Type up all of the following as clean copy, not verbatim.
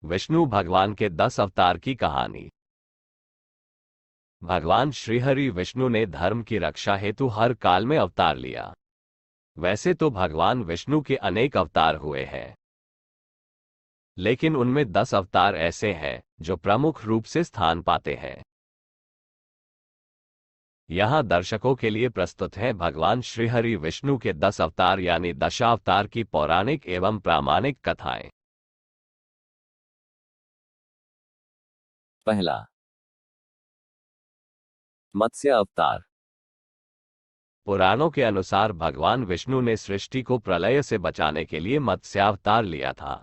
विष्णु भगवान के 10 अवतार की कहानी। भगवान श्रीहरि विष्णु ने धर्म की रक्षा हेतु हर काल में अवतार लिया। वैसे तो भगवान विष्णु के अनेक अवतार हुए हैं, लेकिन उनमें 10 अवतार ऐसे हैं जो प्रमुख रूप से स्थान पाते हैं। यहां दर्शकों के लिए प्रस्तुत हैं भगवान श्रीहरि विष्णु के 10 अवतार यानी दशावतार की पौराणिक एवं प्रामाणिक कथाएं। पहला, मत्स्य अवतार। पुराणों के अनुसार भगवान विष्णु ने सृष्टि को प्रलय से बचाने के लिए मत्स्यावतार लिया था।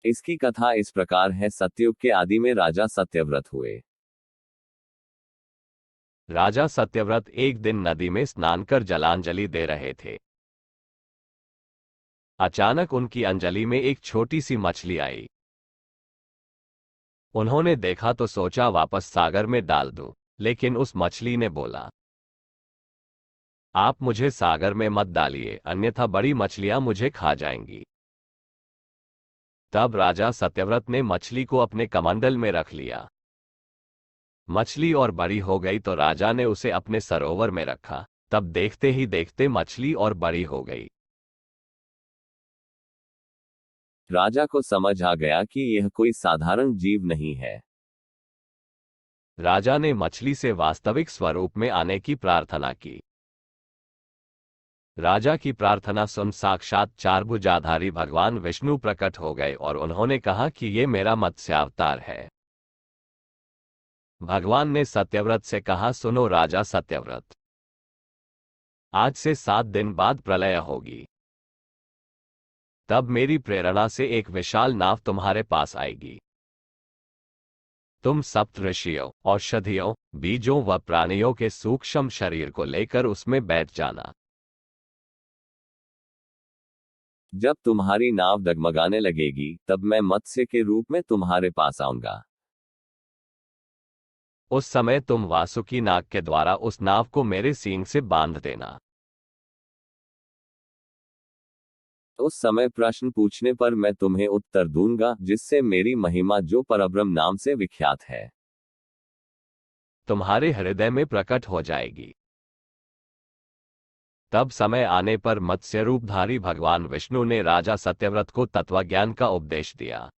इसकी कथा इस प्रकार है। सतयुग के आदि में राजा सत्यव्रत हुए। राजा सत्यव्रत एक दिन नदी में स्नान कर जलांजलि दे रहे थे। अचानक उनकी अंजलि में एक छोटी सी मछली आई। उन्होंने देखा तो सोचा वापस सागर में डाल दूं, लेकिन उस मछली ने बोला, आप मुझे सागर में मत डालिए, अन्यथा बड़ी मछलियां मुझे खा जाएंगी। तब राजा सत्यव्रत ने मछली को अपने कमंडल में रख लिया। मछली और बड़ी हो गई तो राजा ने उसे अपने सरोवर में रखा। तब देखते ही देखते मछली और बड़ी हो गई। राजा को समझ आ गया कि यह कोई साधारण जीव नहीं है। राजा ने मछली से वास्तविक स्वरूप में आने की प्रार्थना की। राजा की प्रार्थना सुन साक्षात चारभुजाधारी भगवान विष्णु प्रकट हो गए और उन्होंने कहा कि ये मेरा मत्स्यावतार है। भगवान ने सत्यव्रत से कहा, सुनो राजा सत्यव्रत, आज से 7 दिन बाद प्रलय होगी। तब मेरी प्रेरणा से एक विशाल नाव तुम्हारे पास आएगी। तुम सप्त ऋषियों, औषधियों, बीजों व प्राणियों के सूक्ष्म शरीर को लेकर उसमें बैठ जाना। जब तुम्हारी नाव डगमगाने लगेगी तब मैं मत्स्य के रूप में तुम्हारे पास आऊंगा। उस समय तुम वासुकी नाग के द्वारा उस नाव को मेरे सींग से बांध देना। उस समय प्रश्न पूछने पर मैं तुम्हें उत्तर दूंगा, जिससे मेरी महिमा जो परब्रह्म नाम से विख्यात है तुम्हारे हृदय में प्रकट हो जाएगी। तब समय आने पर मत्स्य रूपधारी भगवान विष्णु ने राजा सत्यव्रत को तत्वज्ञान का उपदेश दिया,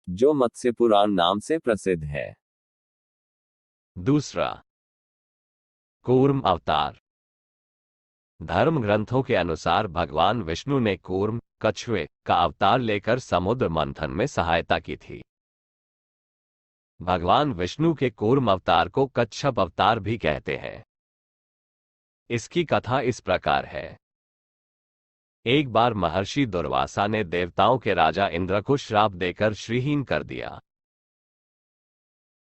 जो मत्स्य पुराण नाम से प्रसिद्ध है। दूसरा, कूर्म अवतार। धर्म ग्रंथों के अनुसार भगवान विष्णु ने कूर्म, कछुए का अवतार लेकर समुद्र मंथन में सहायता की थी। भगवान विष्णु के कूर्म अवतार को कच्छप अवतार भी कहते हैं। इसकी कथा इस प्रकार है। एक बार महर्षि दुर्वासा ने देवताओं के राजा इंद्र को श्राप देकर श्रीहीन कर दिया।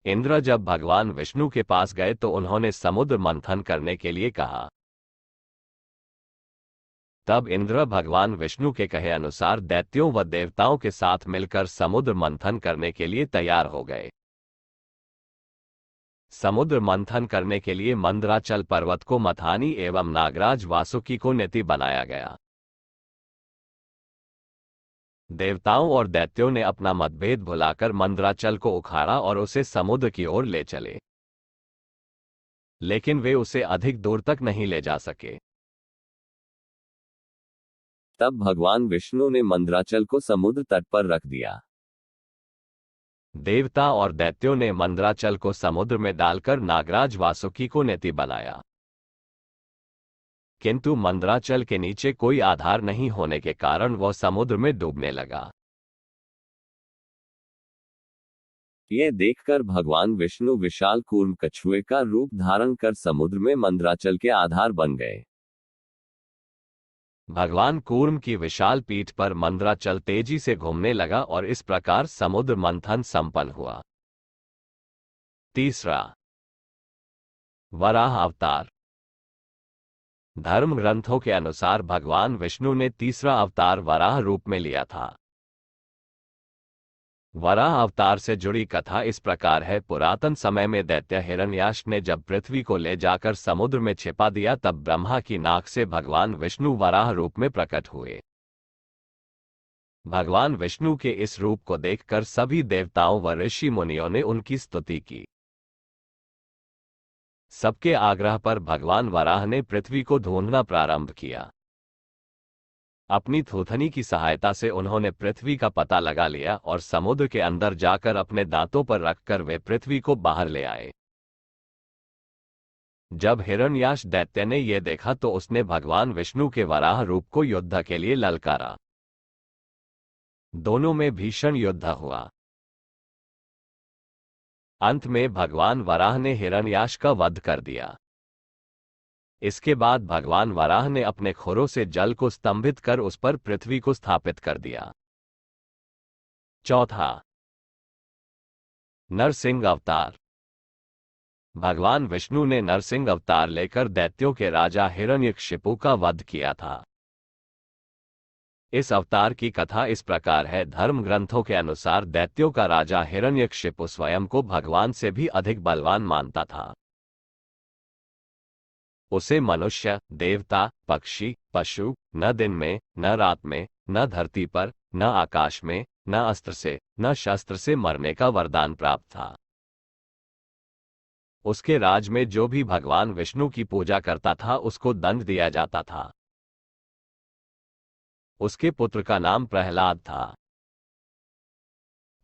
इंद्र जब भगवान विष्णु के पास गए तो उन्होंने समुद्र मंथन करने के लिए कहा। तब इंद्र भगवान विष्णु के कहे अनुसार दैत्यों व देवताओं के साथ मिलकर समुद्र मंथन करने के लिए तैयार हो गए। समुद्र मंथन करने के लिए मंदराचल पर्वत को मथानी एवं नागराज वासुकी को नेति बनाया गया। देवताओं और दैत्यों ने अपना मतभेद भुलाकर मंदराचल को उखाड़ा और उसे समुद्र की ओर ले चले, लेकिन वे उसे अधिक दूर तक नहीं ले जा सके। तब भगवान विष्णु ने मंदराचल को समुद्र तट पर रख दिया। देवता और दैत्यों ने मंदराचल को समुद्र में डालकर नागराज वासुकी को नेति बनाया, किंतु मंदराचल के नीचे कोई आधार नहीं होने के कारण वह समुद्र में डूबने लगा। यह देखकर भगवान विष्णु विशाल कूर्म कछुए का रूप धारण कर समुद्र में मंदराचल के आधार बन गए। भगवान कूर्म की विशाल पीठ पर मंदराचल तेजी से घूमने लगा और इस प्रकार समुद्र मंथन संपन्न हुआ। तीसरा, वराह अवतार। धर्म ग्रंथों के अनुसार भगवान विष्णु ने तीसरा अवतार वराह रूप में लिया था। वराह अवतार से जुड़ी कथा इस प्रकार है। पुरातन समय में दैत्य हिरण्याक्ष ने जब पृथ्वी को ले जाकर समुद्र में छिपा दिया, तब ब्रह्मा की नाक से भगवान विष्णु वराह रूप में प्रकट हुए। भगवान विष्णु के इस रूप को देखकर सभी देवताओं व ऋषि मुनियों ने उनकी स्तुति की। सबके आग्रह पर भगवान वराह ने पृथ्वी को ढूंढना प्रारंभ किया। अपनी थूथनी की सहायता से उन्होंने पृथ्वी का पता लगा लिया और समुद्र के अंदर जाकर अपने दांतों पर रखकर वे पृथ्वी को बाहर ले आए। जब हिरण्याक्ष दैत्य ने यह देखा तो उसने भगवान विष्णु के वराह रूप को युद्ध के लिए ललकारा। दोनों में भीषण युद्ध हुआ। अंत में भगवान वराह ने हिरण्याक्ष का वध कर दिया। इसके बाद भगवान वराह ने अपने खुरों से जल को स्तंभित कर उस पर पृथ्वी को स्थापित कर दिया। चौथा, नरसिंह अवतार। भगवान विष्णु ने नरसिंह अवतार लेकर दैत्यों के राजा हिरण्यकशिपु का वध किया था। इस अवतार की कथा इस प्रकार है। धर्म ग्रंथों के अनुसार दैत्यों का राजा हिरण्यकशिपु स्वयं को भगवान से भी अधिक बलवान मानता था। उसे मनुष्य, देवता, पक्षी, पशु, न दिन में, न रात में, न धरती पर, न आकाश में, न अस्त्र से, न शस्त्र से मरने का वरदान प्राप्त था। उसके राज में जो भी भगवान विष्णु की पूजा करता था उसको दंड दिया जाता था। उसके पुत्र का नाम प्रहलाद था।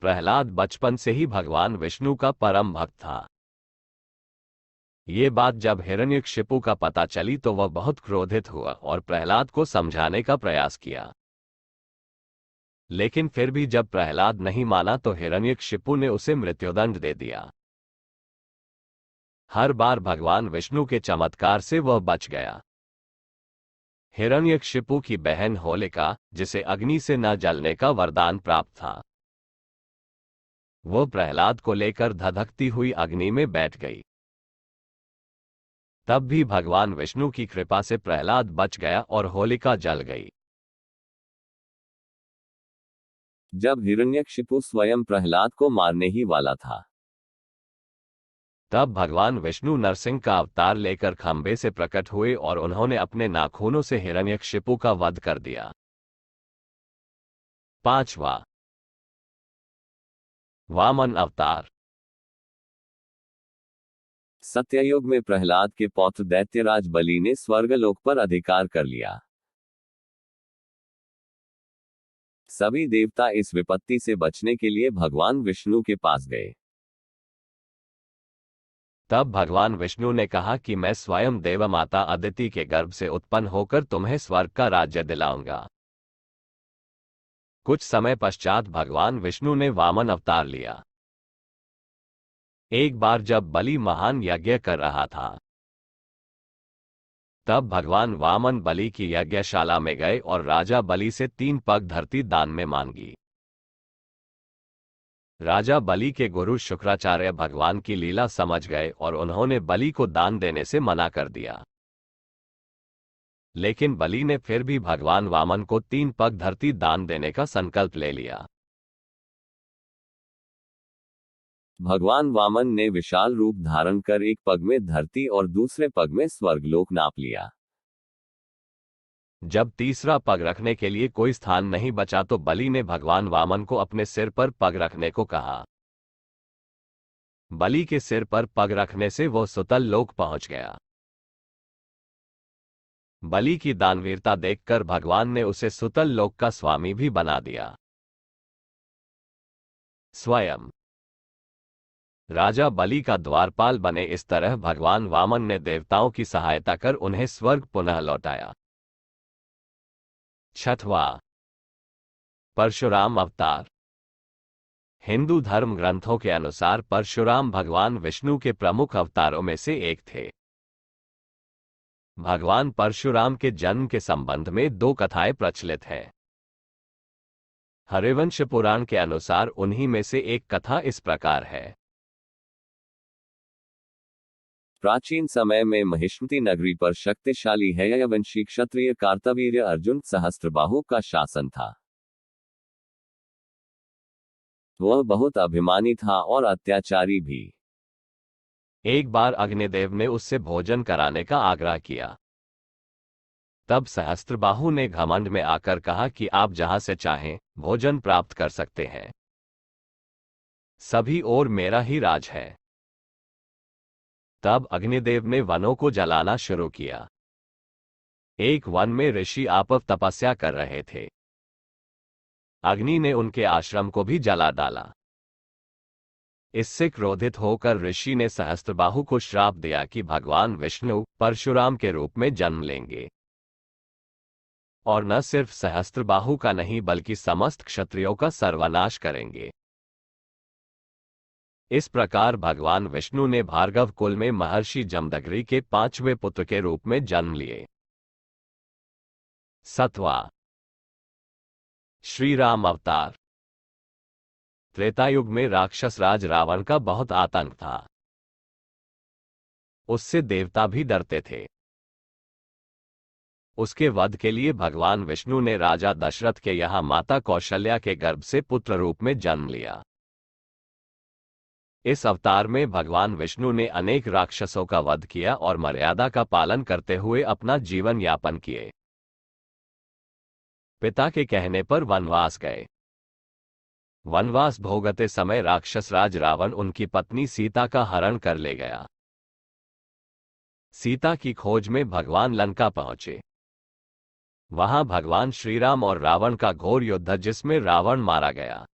प्रहलाद बचपन से ही भगवान विष्णु का परम भक्त था। ये बात जब हिरण्यकशिपु का पता चली तो वह बहुत क्रोधित हुआ और प्रहलाद को समझाने का प्रयास किया। लेकिन फिर भी जब प्रहलाद नहीं माना तो हिरण्यकशिपु ने उसे मृत्युदंड दे दिया। हर बार भगवान विष्णु के चमत्कार से वह बच गया। हिरण्यकशिपु की बहन होलिका, जिसे अग्नि से न जलने का वरदान प्राप्त था, वह प्रहलाद को लेकर धधकती हुई अग्नि में बैठ गई। तब भी भगवान विष्णु की कृपा से प्रहलाद बच गया और होलिका जल गई। जब हिरण्यकशिपु स्वयं प्रहलाद को मारने ही वाला था, तब भगवान विष्णु नरसिंह का अवतार लेकर खंबे से प्रकट हुए और उन्होंने अपने नाखूनों से हिरण्यकशिपु का वध कर दिया। पांचवा, वामन अवतार। सत्ययुग में प्रहलाद के पौत्र दैत्यराज बलि ने स्वर्गलोक पर अधिकार कर लिया। सभी देवता इस विपत्ति से बचने के लिए भगवान विष्णु के पास गए। तब भगवान विष्णु ने कहा कि मैं स्वयं देवमाता अदिति के गर्भ से उत्पन्न होकर तुम्हें स्वर्ग का राज्य दिलाऊंगा। कुछ समय पश्चात भगवान विष्णु ने वामन अवतार लिया। एक बार जब बलि महान यज्ञ कर रहा था, तब भगवान वामन बलि की यज्ञशाला में गए और राजा बलि से 3 पग धरती दान में मांगी। राजा बलि के गुरु शुक्राचार्य भगवान की लीला समझ गए और उन्होंने बलि को दान देने से मना कर दिया। लेकिन बलि ने फिर भी भगवान वामन को 3 पग धरती दान देने का संकल्प ले लिया। भगवान वामन ने विशाल रूप धारण कर एक पग में धरती और दूसरे पग में स्वर्गलोक नाप लिया। जब तीसरा पग रखने के लिए कोई स्थान नहीं बचा तो बलि ने भगवान वामन को अपने सिर पर पग रखने को कहा। बलि के सिर पर पग रखने से वह सुतल लोक पहुंच गया। बलि की दानवीरता देखकर भगवान ने उसे सुतल लोक का स्वामी भी बना दिया। स्वयं राजा बलि का द्वारपाल बने। इस तरह भगवान वामन ने देवताओं की सहायता कर उन्हें स्वर्ग पुनः लौटाया। छठवां, परशुराम अवतार। हिंदू धर्म ग्रंथों के अनुसार परशुराम भगवान विष्णु के प्रमुख अवतारों में से एक थे। भगवान परशुराम के जन्म के संबंध में 2 कथाएं प्रचलित हैं। हरिवंश पुराण के अनुसार उन्हीं में से एक कथा इस प्रकार है। प्राचीन समय में महिष्मति नगरी पर शक्तिशाली हयवंशी क्षत्रिय कार्तवीर्य अर्जुन सहस्त्रबाहु का शासन था। वह बहुत अभिमानी था और अत्याचारी भी। एक बार अग्निदेव ने उससे भोजन कराने का आग्रह किया। तब सहस्त्रबाहु ने घमंड में आकर कहा कि आप जहां से चाहें भोजन प्राप्त कर सकते हैं, सभी और मेरा ही राज है। तब अग्निदेव ने वनों को जलाना शुरू किया। एक वन में ऋषि आप तपस्या कर रहे थे। अग्नि ने उनके आश्रम को भी जला डाला। इससे क्रोधित होकर ऋषि ने सहस्त्रबाहु को श्राप दिया कि भगवान विष्णु परशुराम के रूप में जन्म लेंगे और न सिर्फ सहस्त्रबाहु का नहीं बल्कि समस्त क्षत्रियों का सर्वनाश करेंगे। इस प्रकार भगवान विष्णु ने भार्गव कुल में महर्षि जमदग्नि के 5वें पुत्र के रूप में जन्म लिए। 7वां श्री राम अवतार। त्रेतायुग में राक्षस राज रावण का बहुत आतंक था। उससे देवता भी डरते थे। उसके वध के लिए भगवान विष्णु ने राजा दशरथ के यहां माता कौशल्या के गर्भ से पुत्र रूप में जन्म लिया। इस अवतार में भगवान विष्णु ने अनेक राक्षसों का वध किया और मर्यादा का पालन करते हुए अपना जीवन यापन किए। पिता के कहने पर वनवास गए। वनवास भोगते समय राक्षस राज रावण उनकी पत्नी सीता का हरण कर ले गया। सीता की खोज में भगवान लंका पहुंचे। वहां भगवान श्रीराम और रावण का घोर युद्ध जिसमें रावण मारा गया।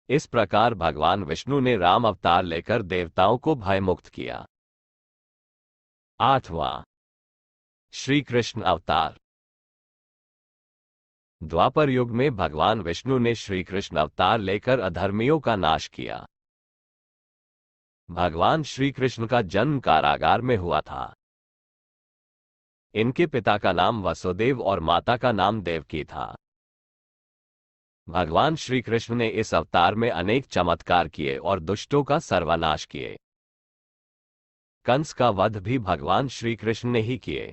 इस प्रकार भगवान विष्णु ने राम अवतार लेकर देवताओं को भयमुक्त किया। 8वां श्री कृष्ण अवतार। द्वापर युग में भगवान विष्णु ने श्री कृष्ण अवतार लेकर अधर्मियों का नाश किया। भगवान श्री कृष्ण का जन्म कारागार में हुआ था। इनके पिता का नाम वसुदेव और माता का नाम देवकी था। भगवान श्री कृष्ण ने इस अवतार में अनेक चमत्कार किए और दुष्टों का सर्वनाश किए। कंस का वध भी भगवान श्री कृष्ण ने ही किए।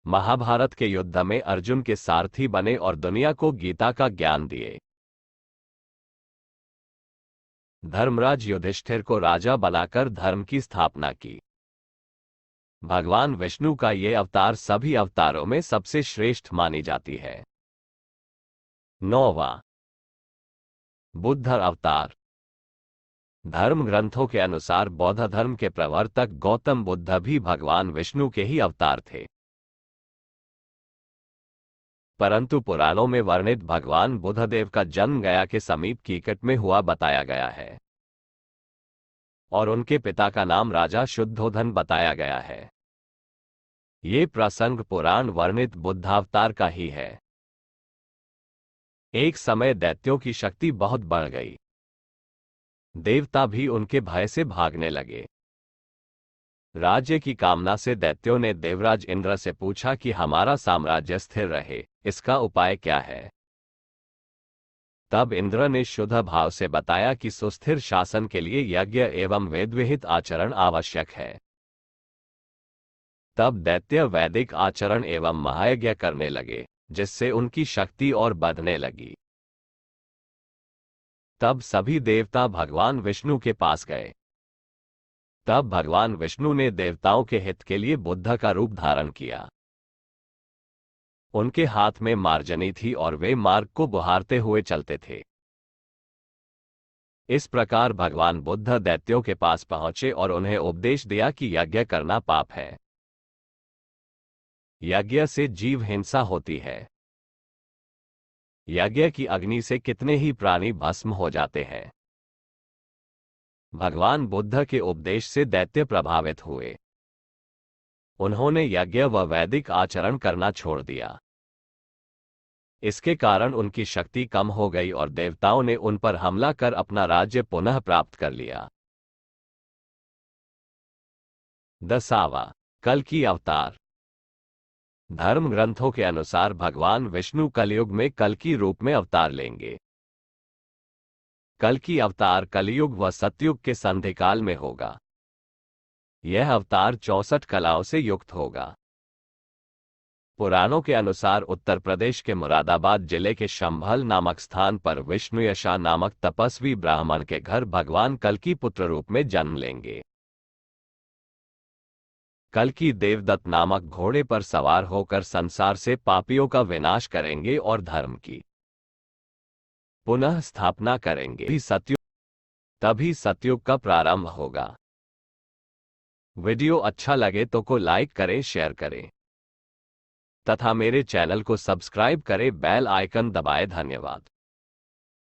महाभारत के युद्ध में अर्जुन के सारथी बने और दुनिया को गीता का ज्ञान दिए। धर्मराज युधिष्ठिर को राजा बनाकर धर्म की स्थापना की। भगवान विष्णु का ये अवतार सभी अवतारों में सबसे श्रेष्ठ मानी जाती है। 9वां बुद्ध अवतार। धर्म ग्रंथों के अनुसार बौद्ध धर्म के प्रवर्तक गौतम बुद्ध भी भगवान विष्णु के ही अवतार थे, परंतु पुराणों में वर्णित भगवान बुद्धदेव का जन्म गया के समीप कीकट में हुआ बताया गया है और उनके पिता का नाम राजा शुद्धोधन बताया गया है। ये प्रसंग पुराण वर्णित बुद्धावतार का ही है। एक समय दैत्यों की शक्ति बहुत बढ़ गई। देवता भी उनके भय से भागने लगे। राज्य की कामना से दैत्यों ने देवराज इंद्र से पूछा कि हमारा साम्राज्य स्थिर रहे, इसका उपाय क्या है। तब इंद्र ने शुद्ध भाव से बताया कि सुस्थिर शासन के लिए यज्ञ एवं वेदविहित आचरण आवश्यक है। तब दैत्य वैदिक आचरण एवं महायज्ञ करने लगे, जिससे उनकी शक्ति और बढ़ने लगी। तब सभी देवता भगवान विष्णु के पास गए। तब भगवान विष्णु ने देवताओं के हित के लिए बुद्ध का रूप धारण किया। उनके हाथ में मार्जनी थी और वे मार्ग को बुहारते हुए चलते थे। इस प्रकार भगवान बुद्ध दैत्यों के पास पहुंचे और उन्हें उपदेश दिया कि यज्ञ करना पाप है। यज्ञ से जीव हिंसा होती है। यज्ञ की अग्नि से कितने ही प्राणी भस्म हो जाते हैं। भगवान बुद्ध के उपदेश से दैत्य प्रभावित हुए। उन्होंने यज्ञ व वैदिक आचरण करना छोड़ दिया। इसके कारण उनकी शक्ति कम हो गई और देवताओं ने उन पर हमला कर अपना राज्य पुनः प्राप्त कर लिया। 10वां कल्कि अवतार। धर्म ग्रंथों के अनुसार भगवान विष्णु कलयुग में कल्कि रूप में अवतार लेंगे। कल्कि अवतार कलयुग व सतयुग के संधिकाल में होगा। यह अवतार 64 कलाओं से युक्त होगा। पुराणों के अनुसार उत्तर प्रदेश के मुरादाबाद जिले के शंभल नामक स्थान पर विष्णुयशा नामक तपस्वी ब्राह्मण के घर भगवान कल्कि पुत्र रूप में जन्म लेंगे। कल्कि देवदत्त नामक घोड़े पर सवार होकर संसार से पापियों का विनाश करेंगे और धर्म की पुनः स्थापना करेंगे। तभी सतयुग का प्रारंभ होगा। वीडियो अच्छा लगे तो को लाइक करें, शेयर करें तथा मेरे चैनल को सब्सक्राइब करें, बेल आइकन दबाएं। धन्यवाद।